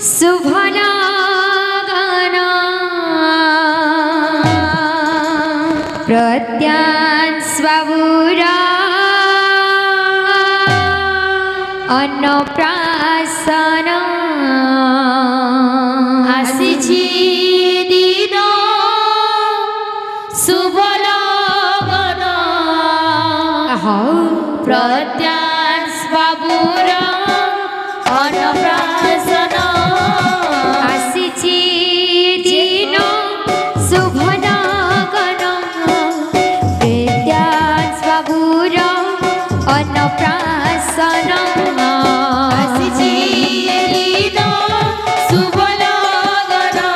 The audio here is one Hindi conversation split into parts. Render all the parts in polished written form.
शुभलागना प्रत्यान स्वबुरा अन्नप्राशन आसिछि दिन शुभलागना प्रत्यान स्वबुरा अन्नप्राशन आसिछि दिन शुभलागना प्रत्यान स्वबुरा अन्नप्राशन आसिछि दिन शुभलागना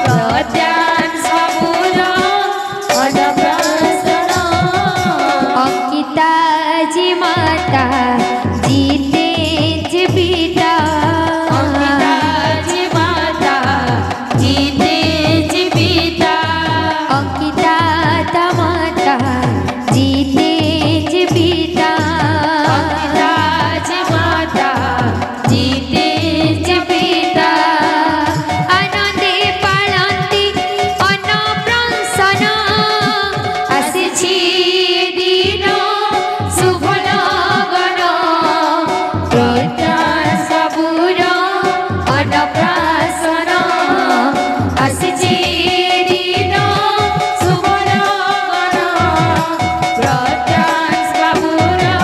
प्रत्यान स्वबुरा अन्नप्राशन अंकिता जी माता जीते जीविता अंकिता जी माता जीते जीविता अंकिता माता जीते जीविता अंकिता जी माता जीते जीविता आनंदे पाळंती अन्नप्राशन आसिछि दिन शुभलागना प्रत्यान स्वबुरा अन्नप्राशन आसिछि दिन शुभलागना प्रत्यान स्वबुरा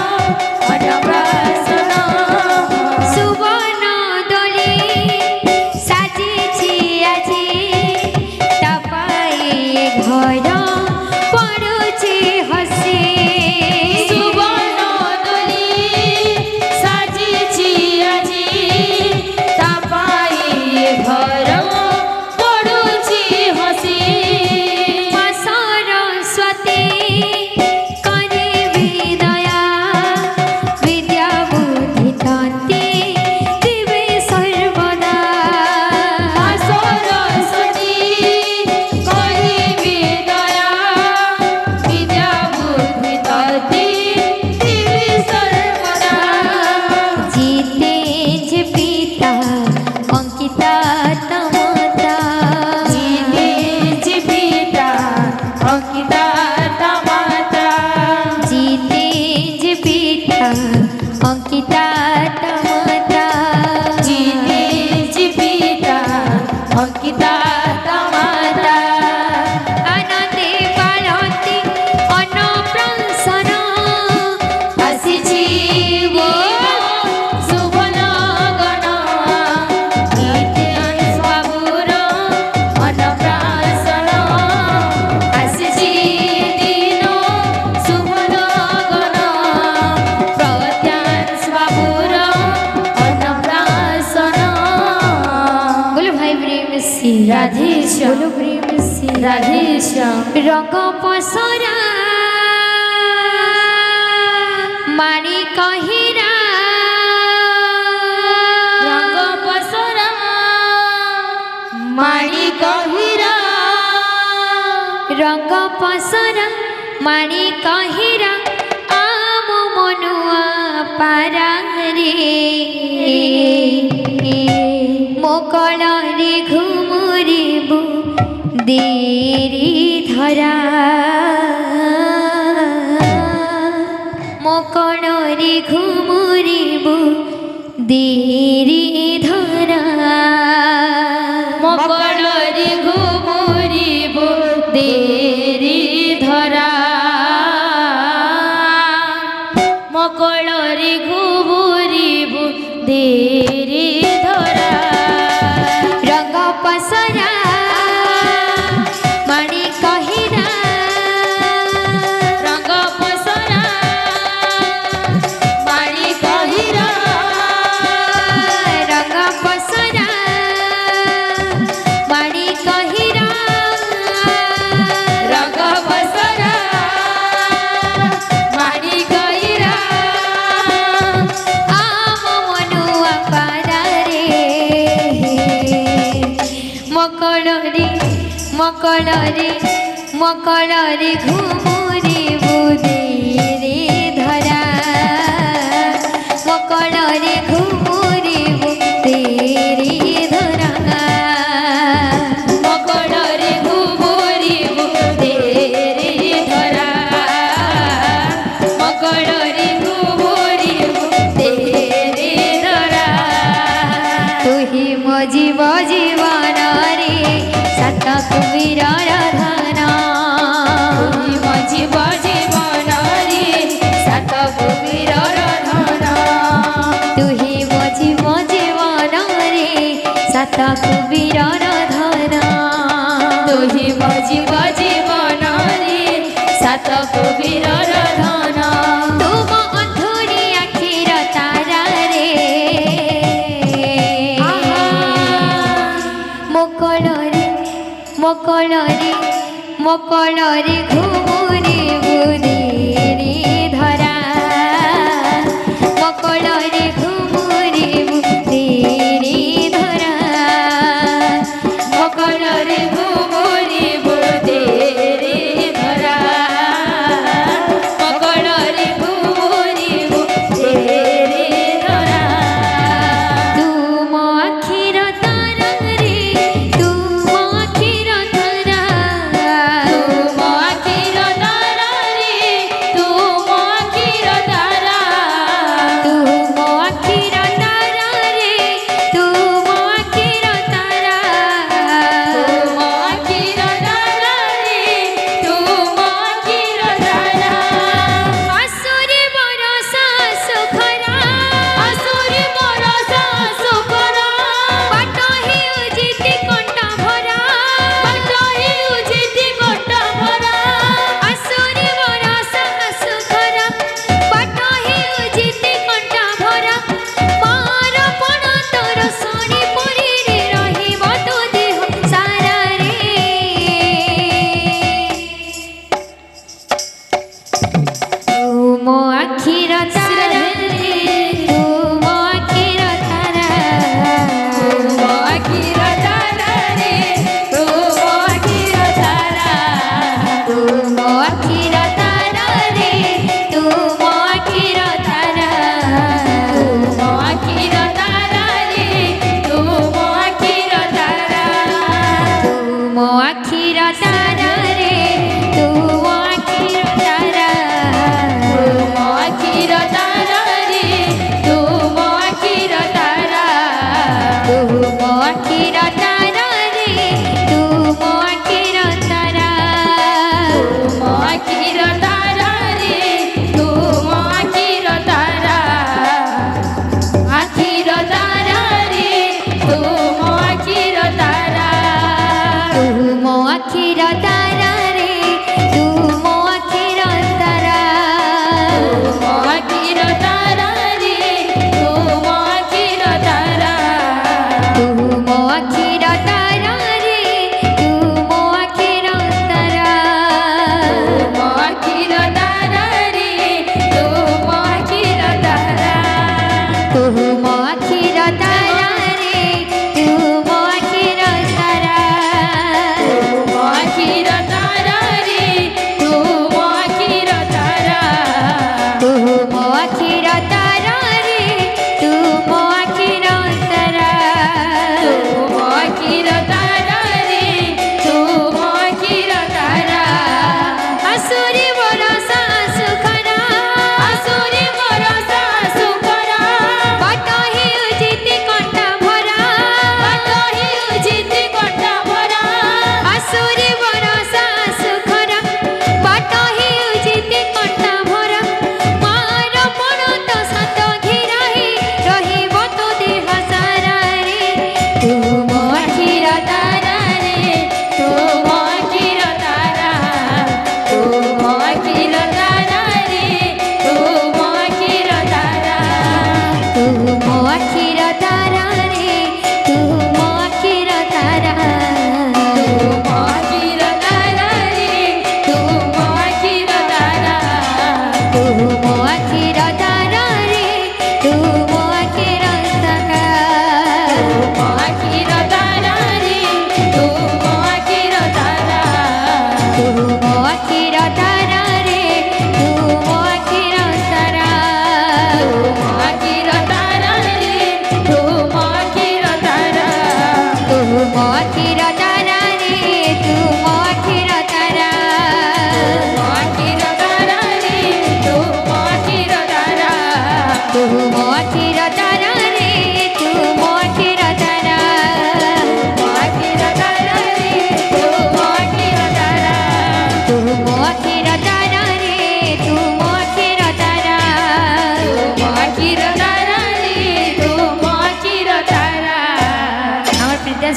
अन्नप्राशन सुवर्ण दोली साजिछि आजी तपाई घर पड़ुछि हसी सुवर्ण दोली साजिछि आजी तपाई घर पड़ुछि हसी मां सरस्वती करिबी दया विद्या बुद्धि तन्ति दिवे सर्वदा मां सरस्वती करिबी दया विद्या बुद्धि तन्ति दिवे सर्वदा जीते जीविता अंकिता तमता जीते जीविता अंकिता तमता जीते जीविता अंकिता तमता जीते जीविता अंकिता तमता आनंदे पाळंती अन्नप्राशन आसिछि वो शुभलागना प्रत्यान स्वबुरा अन्नप्राशन आसिछि दिन शुभलागना प्रत्यान स्वबुरा अन्नप्राशन। बोलो भाई प्रेम से राधेश्याम बोलो प्रेम से राधेश्याम रंग पसरा मारी कहिरा रंग पसरा मारी कहिरा रंग पसरा मारी कहिरा आम मनुआ पारा रे मोकल रे घुमुरिबु देरी धरा मोकल रे घुमुरिबु देरी धरा मोकल रे घुमुरिबु देरी धरा मोकल रे घुमुरिबु देरी धरा रंग पसरा मारी कहिरा रंग पसरा मारी कहिरा रंग पसरा मारी कहिरा रंग पसरा मारी कहिरा आम मनुआ पारा रे मकल रे घुमुरिबु देरी धरा मकल रे घुमुरिबु देरी जीव जीवन रे सात कुबीरर धन जीव जीवन रे सात कुबीरर धन तुही जीव जीवन रे सात कुबीरर धन तुही जीव जीवन रे सात कुबीरर धन तुम अंधुरी आखिर तारा रे मकल रे घुमुरी बुदेरी धरा मकल रे घुमुरी बुदेरी धरा मकल रे घुमुरी बुदेरी धरा मकल रे घुमुरी बुदेरी धरा तुम आखिर तारा रे तुम आखिर तारा तुम आखिर तारा रे तुम आखिर तारा तुम आखिर तारा रे तुम आखिर तारा तुम आखिर तारा रे तुम आखिर तारा आसुरी बरसा सुखरा असुरी बरसा सुखरा पाट हेउजिति कंठ भरा पाट हेउजिति कंठ भरा आसुरी बरसा सुखरा पाट हेउजिति कंठ भरा मार पण तोर शनि परी रे रहिब तो देह सारा रे तुम आखिर तारा रे तुम आखिर तारा तुम आखिर तारा रे तुम आखिर तारा तुम आखिर तारा रे तुम आखिर तारा तुम आखिर तारा रे तुम आखिर तारा तुम आखिर तारा रे तुम आखिर तारा तुम आखिर तारा रे तुम आखिर तारा तुम आखिर तारा रे तुम आखिर तारा तुम आखिर तारा रे तुम आखिर तारा आखिर तारा रे तुम आखिर तारा तुम आखिर तारा रे तुम आखिर तारा तुम आखिर तारा रे तुम आखिर तारा तुम आखिर तारा रे तुम आखिर तारा तुम आखिर तारा रे तुम आखिर तारा तुम आखिर तारा रे तुम आखिर तारा तुम आखिर तारा रे तुम आखिर तारा तुम आखिर तारा रे तुम आखिर तारा तुम आखिर तारा रे तुम आखिर तारा असुरी बरसा सुखरा असुरी बरसा सुखरा पाट हेउजिति कंठ भरा पाट हेउजिति कंठ भरा असुरी बरसा सुखरा पाट हेउजिति कंठ भरा मार पण तो सात घिराही रहिब तो देह सारा रे तुम आखिर तारा रे तुम आखिर तारा तुम आखिर तारा रे तुम आखिर तारा तुम आखिर तारा रे तुम आखिर तारा तुम आखिर तारा रे तुम आखिर तारा तुम आखिर तारा रे तुम आखिर तारा तुम आखिर तारा रे तुम आखिर तारा तुम आखिर तारा रे तुम आखिर तारा तुम आखिर तारा रे तुम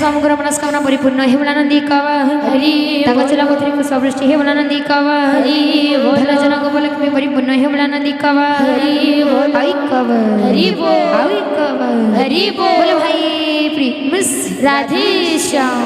সমগ্র মনস্কামনা পরিপূর্ণ হে বলানন্দী কব হরি তাঙ্গ চলা পথে পুষ্পবৃষ্টি হে বলানন্দী কব হরি ধন জনক উপলক্ষ্মী পরিপূর্ণ হে বলানন্দী কব হরি আই কব হরি আই কব হরি বল ভাই প্রিন্স রাধে শ্যাম।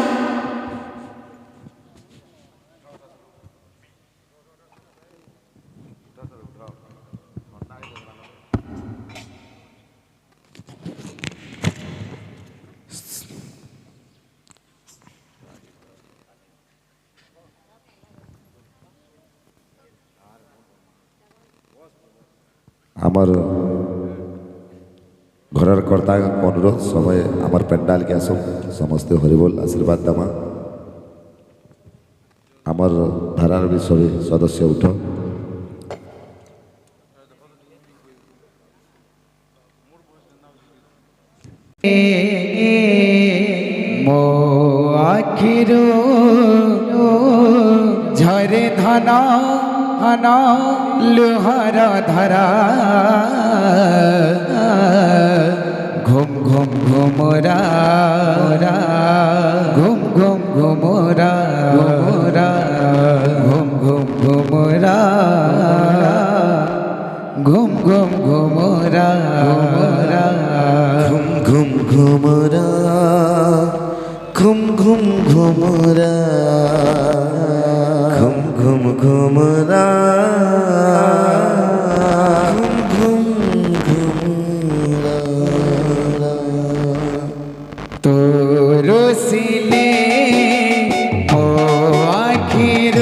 আমার ঘরের কর্তা অনুরোধ সবাই আমার প্যান্ডালকে আসো সমস্ত হরিবোল আশীর্বাদ দামা আমার ধারার বি সবে সদস্য উঠ মো আখির ঝরে ধনা আনা লোহার ধারা ঘুম ঘুম ঘুমরা ঘুম ঘুম ঘুমরা ঘুম ঘুম ঘুমরা ঘুম ঘুম ঘুমরা ঘুম ঘুম ঘুমরা ঘুম ঘুম ঘুমরা ঘুম ঘুম ঘুমরা ঘুম ঘুম ঘুমরা তোর সিলে ও আখির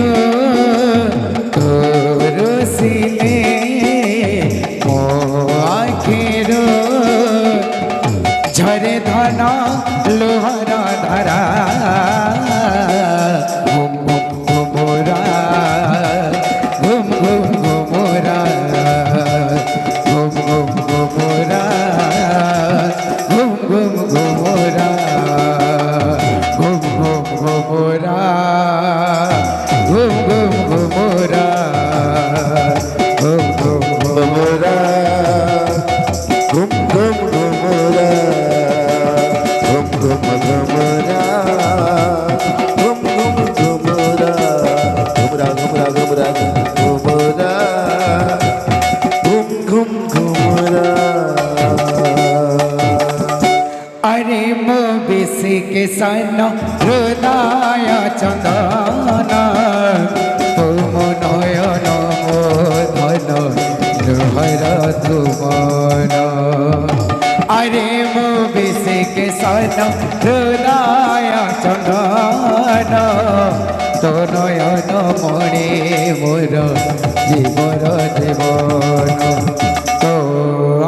তোর সিলে ও আখির ঝরে ধনা লোহারা ধারা ঘুম ঘুম ঘুমরা ঘুম ঘুম ঘুমরা ঘুম ঘুম ঘুমরা ঘুম ঘুম ঘুমরা ঘুম ঘুম ঘুমরা ঘুম ঘুম ঘুমরা ঘুম ঘুম ঘুমরা ঘুম ঘুম ঘুমরা ঘুম ঘুম ঘুমরা ঘুম ঘুম ঘুমরা ঘুমরা ঘুমরা ঘুমরা ঘুমরা ঘুম ঘুম ঘুমরা अरे मो बेसी के सन हृदय चंदन तुम नयन मोधन हर तुमन अरे मो बेसी के सन हृदय चंदन तो नयन मणि मोर जीवन जीवन तो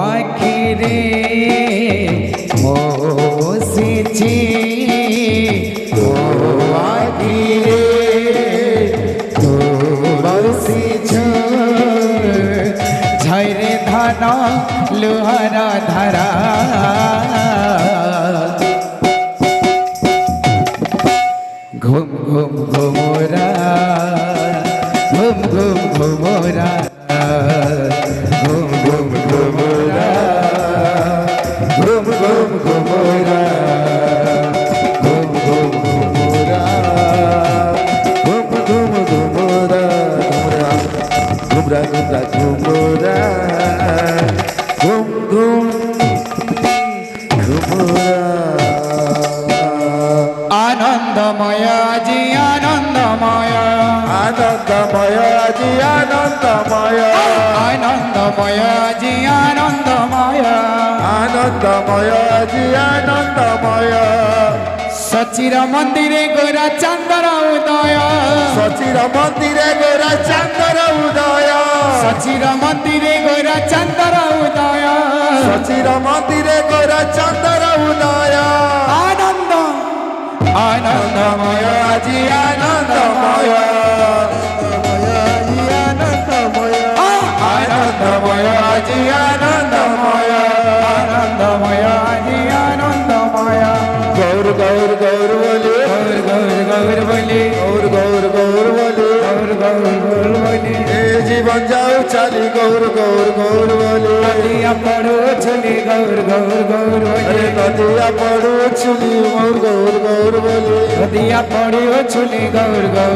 आखिरे मोसिछि तो आखिरे तो बरसिछ झरे धन लोहारा धारा घुम घुम घुमोरा घुम घुम घुमोरा घुम घुम घुमोरा घुम घुम घुमोरा घुम घुम घुमरा घुम घुम घुमरा घुमरा घुमरा घुमरा घुम घुम घुमरा आनंदमय जी आनंदमय आनंदमय जी आनंदमय आनंदमय जी आनंदमय आनंदमय जी आनंदमय सचिर मंदिरे गोरा चंद्र उदय सचिर मंदिरे गोरा चंद्र उदय सचिर मंदिरे गोरा चंद्र उदय सचिर मंदिरे गोरा चंद्र उदय आनंद आनंदमय जी आनंदमय आनंदमय जी आनंदमय आनंदमय जी आनंदमय गौर गौर गौर बोले गौर गौर गौर बोले गौर गौर गौर बोले गौर गौर गौर बोले ए जीवन जाओ चाली गौर गौर गौर बोले नदिया पड़ो चली চুলি গৌর গৌর গৌর আরে বলে নদিয়া পড়ু চুলি মোর গৌর গৌর বলে নদিয়া পড়ে ও চুলি গৌর গৌর